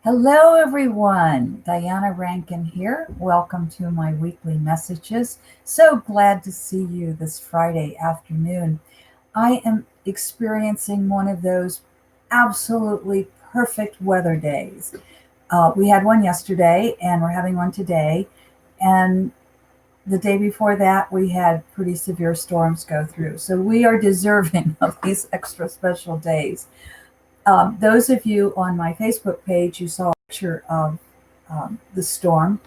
Hello, everyone. Diana Rankin here. Welcome to my weekly messages. So glad to see you this Friday afternoon. I am experiencing one of those absolutely perfect weather days. We had one yesterday, and we're having one today. And the day before that, we had pretty severe storms go through. So we are deserving of these extra special days. Those of you on my Facebook page, you saw a picture of the storm.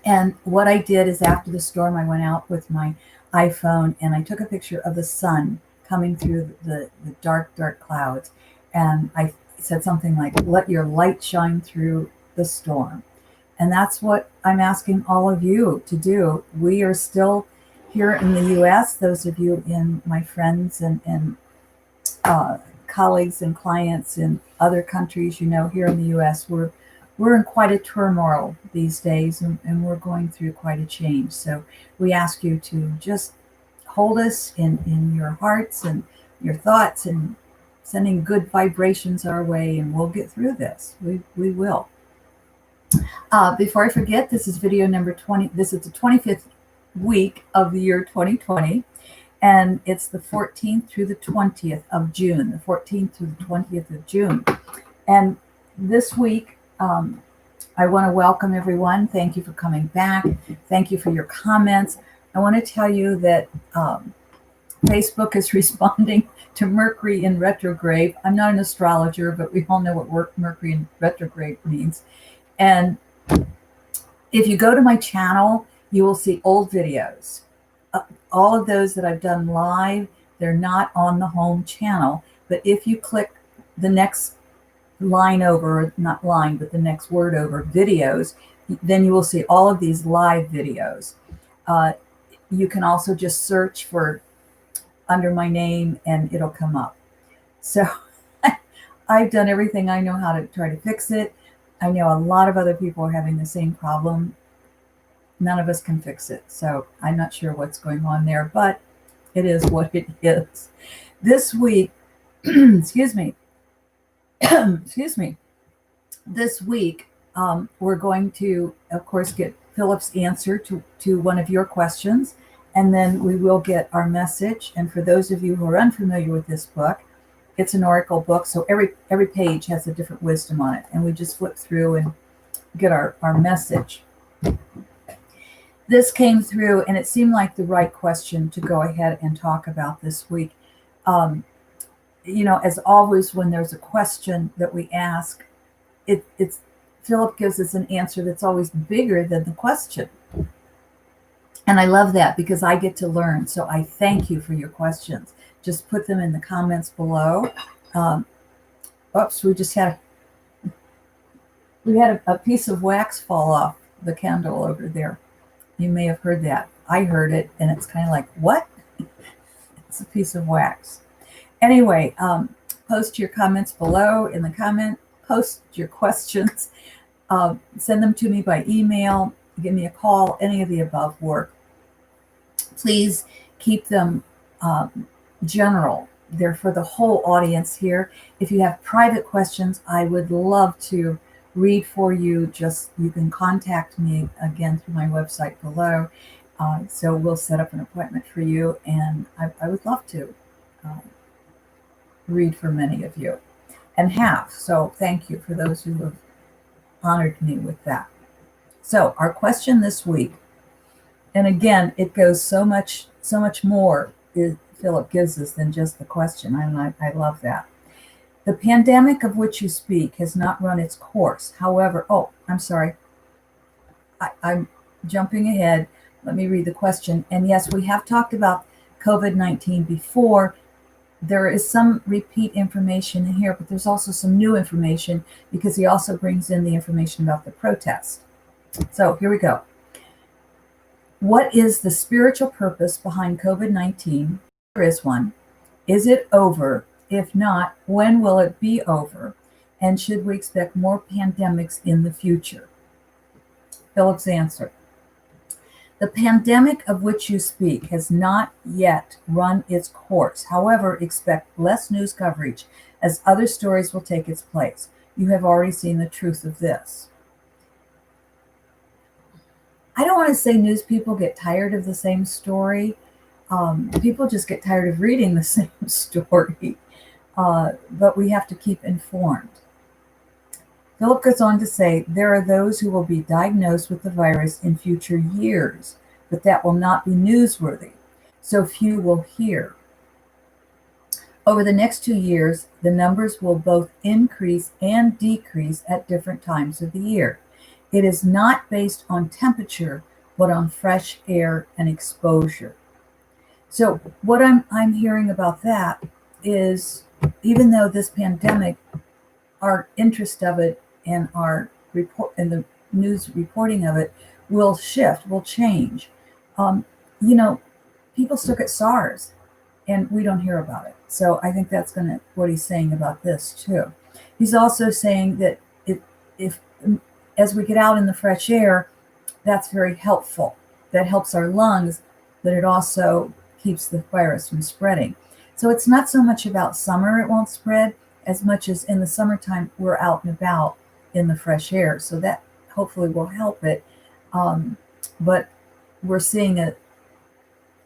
And what I did is after the storm, I went out with my iPhone and I took a picture of the sun coming through the dark, dark clouds. And I said something like, let your light shine through the storm. And that's what I'm asking all of you to do. We are still here in the US, those of you in my friends and uh, colleagues and clients in other countries, here in the U.S., we're in quite a turmoil these days, and we're going through quite a change. So we ask you to just hold us in your hearts and your thoughts, and sending good vibrations our way, and we'll get through this. We will. Before I forget, this is video number 20. This is the 25th week of the year 2020. And it's the 14th through the 20th of June, the 14th through the 20th of June. And this week, I want to welcome everyone. Thank you for coming back. Thank you for your comments. I want to tell you that Facebook is responding to Mercury in retrograde. I'm not an astrologer, but we all know what Mercury in retrograde means. And if you go to my channel, you will see old videos. All of those that I've done live, they're not on the home channel. But if you click the next line over, not line, but the next word over, videos, then you will see all of these live videos. You can also just search for under my name and it'll come up. So I've done everything I know how to try to fix it. I know a lot of other people are having the same problem. None of us can fix it. So I'm not sure what's going on there, but it is what it is. This week, excuse me, this week, we're going to, of course, get Philip's answer to one of your questions, and then we will get our message. And for those of you who are unfamiliar with this book, it's an oracle book, so every page has a different wisdom on it, and we just flip through and get our message. This came through, and it seemed like the right question to go ahead and talk about this week. As always, when there's a question that we ask, it's Philip gives us an answer that's always bigger than the question. And I love that because I get to learn. So I thank you for your questions. Just put them in the comments below. Oops, we had a piece of wax fall off the candle over there. You may have heard that. I heard it, and it's kind of like, what? It's a piece of wax. Anyway, post your comments below in the comment. Post your questions. Send them to me by email. Give me a call. Any of the above work. Please keep them general. They're for the whole audience here. If you have private questions, I would love to read for you. You can contact me again through my website below. So we'll set up an appointment for you, and I would love to read for many of you, and have. So thank you for those who have honored me with that. So our question this week, and again, it goes so much more Philip gives us than just the question, and I love that. The pandemic of which you speak has not run its course. However, I'm sorry. I'm jumping ahead. Let me read the question. And yes, we have talked about COVID-19 before. There is some repeat information in here, but there's also some new information because he also brings in the information about the protest. So here we go. What is the spiritual purpose behind COVID-19? There is one. Is it over? If not, when will it be over? And should we expect more pandemics in the future? Philip's answer. The pandemic of which you speak has not yet run its course. However, expect less news coverage as other stories will take its place. you have already seen the truth of this. I don't want to say news people get tired of the same story. People just get tired of reading the same story, but we have to keep informed. Phillip goes on to say there are those who will be diagnosed with the virus in future years, but that will not be newsworthy, so few will hear. Over the next 2 years, the numbers will both increase and decrease at different times of the year. It is not based on temperature, but on fresh air and exposure. So what I'm hearing about that is, even though this pandemic, our interest of it and our report and the news reporting of it will shift, will change. Um, you know, people still get SARS, and we don't hear about it. So I think that's what he's saying about this too. He's also saying that if as we get out in the fresh air, that's very helpful. That helps our lungs, but it also keeps the virus from spreading. So it's not so much about summer it won't spread, as much as in the summertime we're out and about in the fresh air. So that hopefully will help it. But we're seeing an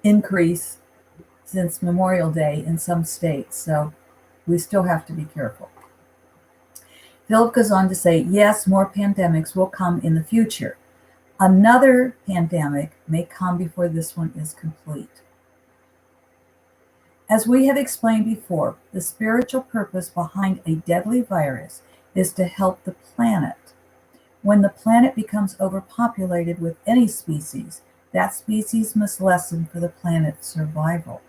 increase since Memorial Day in some states. So we still have to be careful. Phillip goes on to say, yes, more pandemics will come in the future. Another pandemic may come before this one is complete. As we have explained before, the spiritual purpose behind a deadly virus is to help the planet. When the planet becomes overpopulated with any species, that species must lessen for the planet's survival.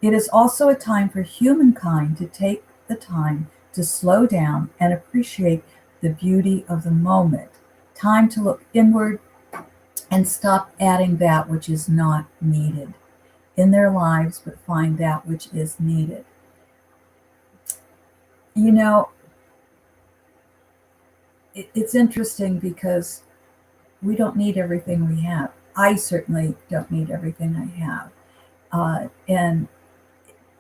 It is also a time for humankind to take the time to slow down and appreciate the beauty of the moment. Time to look inward and stop adding that which is not needed in their lives, but find that which is needed. You know, it's interesting because we don't need everything we have. I certainly don't need everything I have. And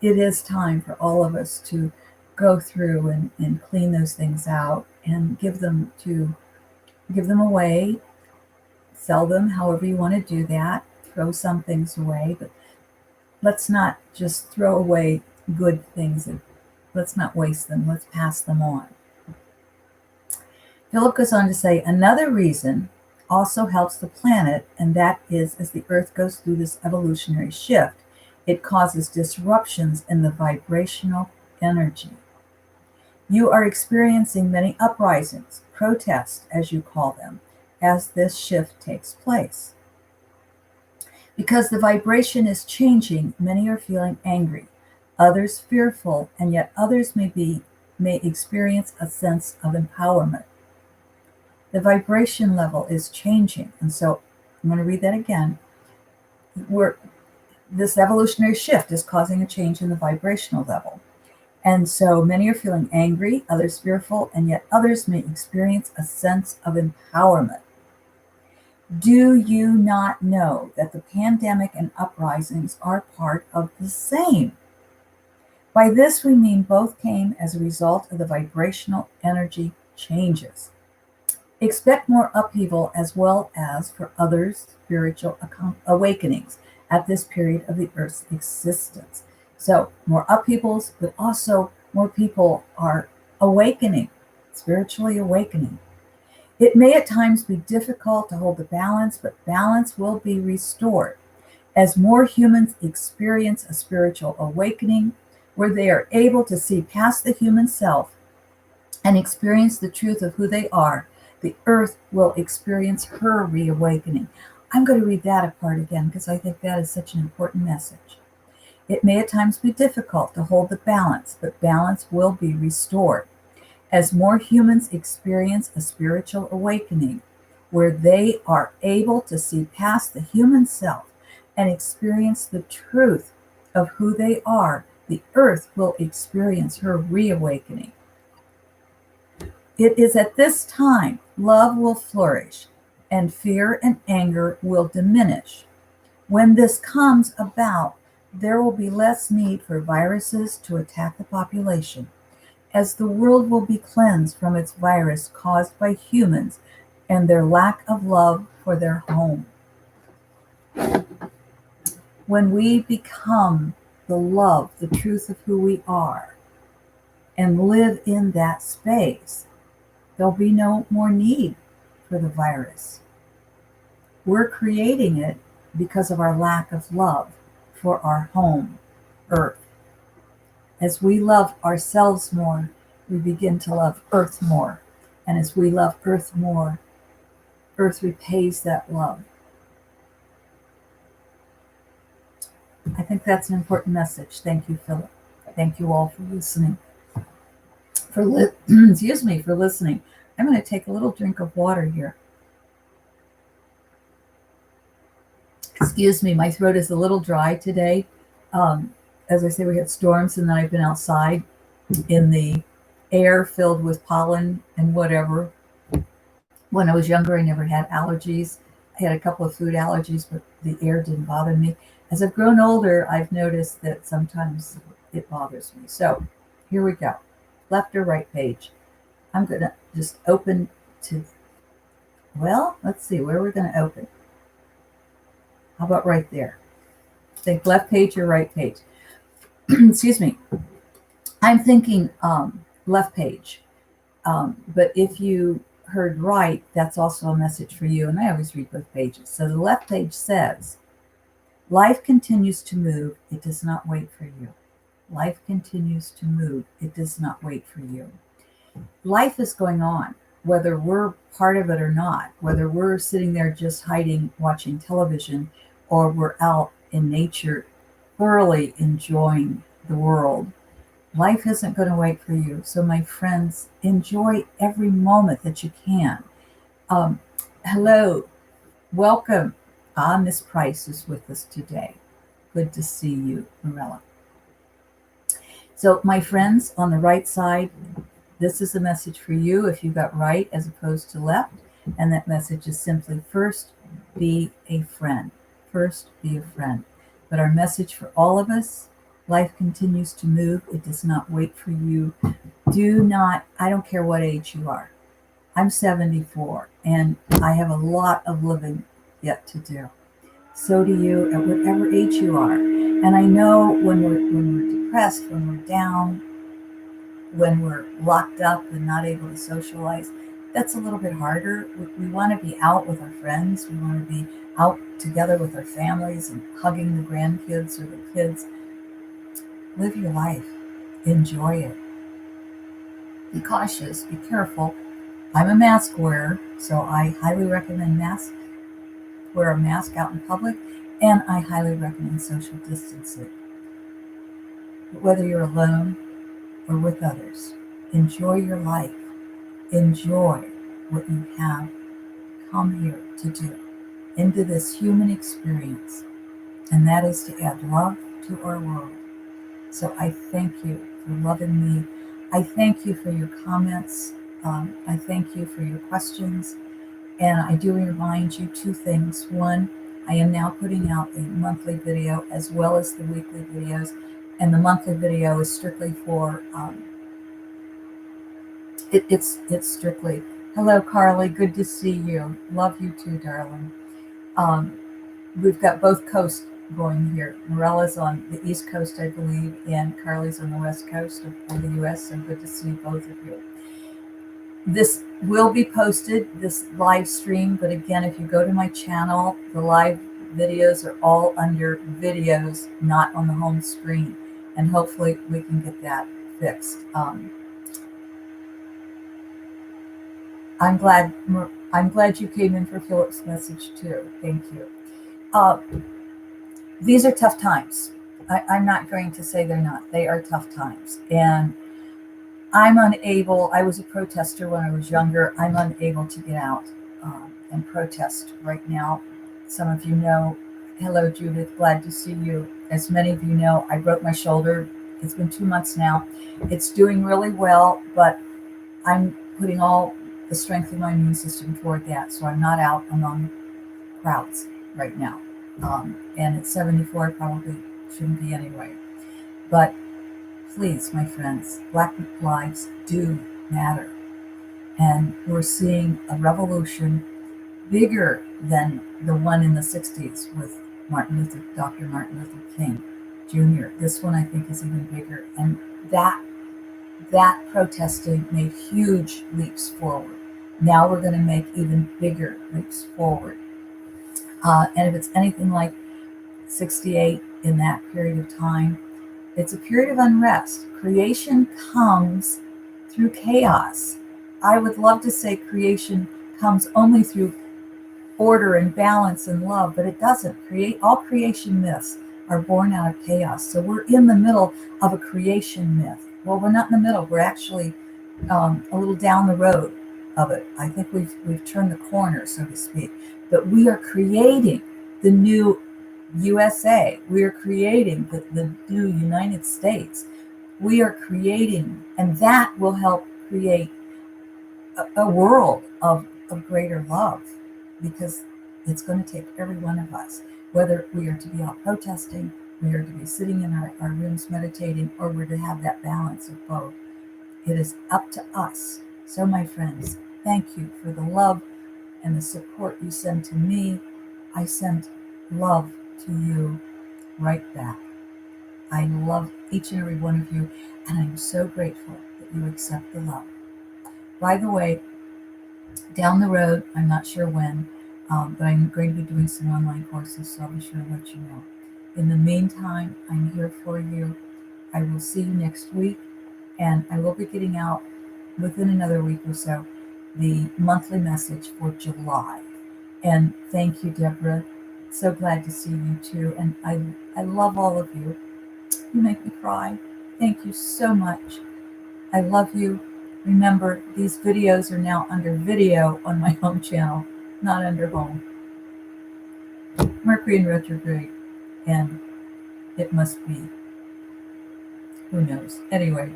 it is time for all of us to go through and clean those things out and give them away, sell them however you want to do that, throw some things away, but let's not just throw away good things. Let's not waste them. Let's pass them on. Phillip goes on to say, another reason also helps the planet, and that is as the Earth goes through this evolutionary shift, it causes disruptions in the vibrational energy. You are experiencing many uprisings, protests, as you call them, as this shift takes place. Because the vibration is changing, many are feeling angry, others fearful, and yet others may experience a sense of empowerment. The vibration level is changing, and so I'm going to read that again. This evolutionary shift is causing a change in the vibrational level. And so many are feeling angry, others fearful, and yet others may experience a sense of empowerment. Do you not know that the pandemic and uprisings are part of the same? By this we mean both came as a result of the vibrational energy changes. Expect more upheaval as well as for others' spiritual awakenings at this period of the Earth's existence. So more upheavals, but also more people are awakening, spiritually awakening. It may at times be difficult to hold the balance, but balance will be restored as more humans experience a spiritual awakening where they are able to see past the human self and experience the truth of who they are. The Earth will experience her reawakening. I'm going to read that apart again because I think that is such an important message. It may at times be difficult to hold the balance, but balance will be restored as more humans experience a spiritual awakening where they are able to see past the human self and experience the truth of who they are. The Earth will experience her reawakening. It is at this time love will flourish and fear and anger will diminish. When this comes about, there will be less need for viruses to attack the population, as the world will be cleansed from its virus caused by humans and their lack of love for their home. When we become the love, the truth of who we are, and live in that space, there'll be no more need for the virus. We're creating it because of our lack of love for our home, Earth. As we love ourselves more, we begin to love Earth more. And as we love Earth more, Earth repays that love. I think that's an important message. Thank you, Phillip. Thank you all for listening. Excuse me, for listening. I'm going to take a little drink of water here. Excuse me, my throat is a little dry today. As I say, we had storms, and then I've been outside in the air filled with pollen and whatever. When I was younger, I never had allergies. I had a couple of food allergies, but the air didn't bother me. As I've grown older, I've noticed that sometimes it bothers me. So here we go. Left or right page. I'm going to just open to, well, let's see where we're going to open. How about right there? Think left page or right page? Excuse me. I'm thinking left page. But if you heard right, that's also a message for you. And I always read both pages. So the left page says, life continues to move. It does not wait for you. Life continues to move. It does not wait for you. Life is going on, whether we're part of it or not, whether we're sitting there just hiding, watching television, or we're out in nature, thoroughly enjoying the world. Life isn't going to wait for you. So my friends, enjoy every moment that you can. Hello, welcome. Miss Price is with us today. Good to see you, Marilla. So my friends, on the right side, this is a message for you if you got right as opposed to left. And that message is simply, first, be a friend. First, be a friend. But our message for all of us, life continues to move. It does not wait for you. Do not, I don't care what age you are. I'm 74 and I have a lot of living yet to do. So do you at whatever age you are. And I know when we're depressed, when we're down, when we're locked up and not able to socialize, that's a little bit harder. We want to be out with our friends. We want to be out together with our families and hugging the grandkids or the kids. Live your life. Enjoy it. Be cautious. Be careful. I'm a mask wearer, so I highly recommend wear a mask out in public, and I highly recommend social distancing. But whether you're alone or with others, enjoy your life. Enjoy what you have come here to do, into this human experience, and that is to add love to our world. So I thank you for loving me. I thank you for your comments. I thank you for your questions. And I do remind you two things. One, I am now putting out a monthly video as well as the weekly videos. And the monthly video is strictly for, it's strictly, hello, Carly, good to see you. Love you too, darling. We've got both coasts going here. Morella's on the East Coast, I believe, and Carly's on the West Coast of the U.S., so good to see both of you. This will be posted, this live stream, but again, if you go to my channel, the live videos are all under videos, not on the home screen, and hopefully we can get that fixed. I'm glad you came in for Philip's message too. Thank you. These are tough times. I'm not going to say they're not. They are tough times. And I'm unable, I was a protester when I was younger. I'm unable to get out and protest right now. Some of you know, hello Judith, glad to see you. As many of you know, I broke my shoulder. It's been 2 months now. It's doing really well, but I'm putting all the strength of my immune system toward that. So I'm not out among crowds right now. And at 74, I probably shouldn't be anyway. But please, my friends, Black lives do matter. And we're seeing a revolution bigger than the one in the 60s with Dr. Martin Luther King Jr. This one I think is even bigger. And that protesting made huge leaps forward. Now we're going to make even bigger leaps forward. And if it's anything like 68 in that period of time, it's a period of unrest. Creation comes through chaos. I would love to say creation comes only through order and balance and love, but it doesn't. All creation myths are born out of chaos. So we're in the middle of a creation myth. Well, we're not in the middle. We're actually a little down the road of it. I think we've turned the corner, so to speak. But we are creating the new USA. We are creating the new United States. We are creating, and that will help create a world of greater love, because it's going to take every one of us, whether we are to be out protesting, we are to be sitting in our rooms meditating, or we're to have that balance of both. It is up to us. So, my friends, thank you for the love and the support you send to me. I send love to you right back. I love each and every one of you, and I'm so grateful that you accept the love. By the way, down the road, I'm not sure when, but I'm going to be doing some online courses, so I'll be sure to let you know. In the meantime, I'm here for you. I will see you next week, and I will be getting out within another week or so the monthly message for July. And thank you, Deborah. So glad to see you too. And I love all of you. You make me cry. Thank you so much. I love you. Remember, these videos are now under video on my home channel, not under home. Mercury in retrograde, and it must be. Who knows? Anyway.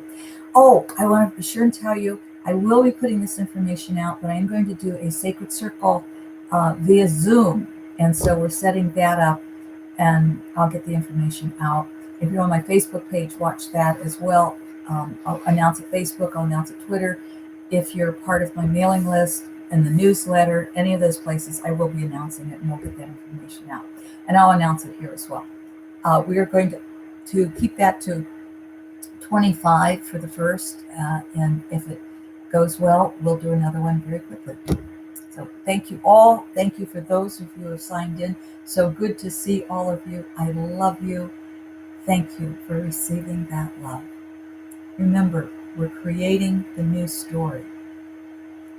Oh, I want to be sure and tell you, I will be putting this information out, but I'm going to do a sacred circle via Zoom. And so we're setting that up, and I'll get the information out. If you're on my Facebook page, watch that as well. I'll announce it Facebook, I'll announce it Twitter. If you're part of my mailing list and the newsletter, any of those places, I will be announcing it, and we'll get that information out. And I'll announce it here as well. We are going to keep that to 25 for the first, and if it goes well, we'll do another one very quickly. So thank you all. Thank you for those of you who have signed in. So good to see all of you. I love you. Thank you for receiving that love. Remember, we're creating the new story.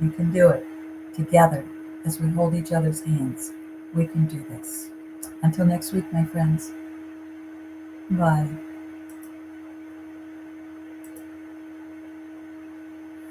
You can do it together as we hold each other's hands. We can do this. Until next week, my friends. Bye.